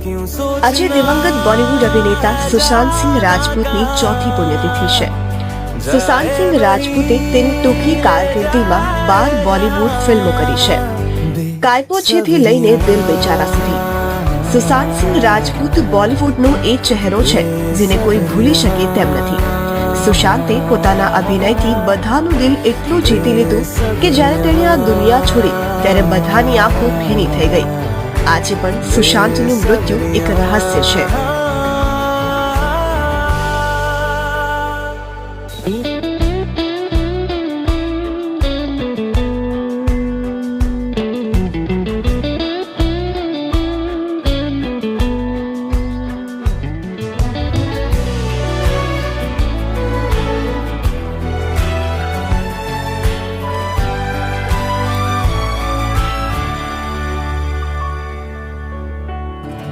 આજે દિવંગત બોલિવૂડ અભિનેતા સુશાંત સિંહ રાજપૂતની ચોથી પુણ્યતિથિ છે। સુશાંત સિંહ રાજપૂતે તેની ટૂંકી કારકિર્દીમાં 12 બોલિવૂડ ફિલ્મો કરી છે। કાયપો છેથી લઈને દિલ બેચારા સુધી સુશાંત સિંહ રાજપૂત બોલિવૂડનો એ ચહેરો છે જેને કોઈ ભૂલી શકે તેમ નથી। સુશાંતે પોતાના અભિનયથી બધાનું દિલ એટલું જીતી લીધું કે જ્યારે તેણે આ દુનિયા છોડી ત્યારે બધાની આંખો ભીની થઈ ગઈ। આજે પણ સુશાંતનું મૃત્યુ એક રહસ્ય છે।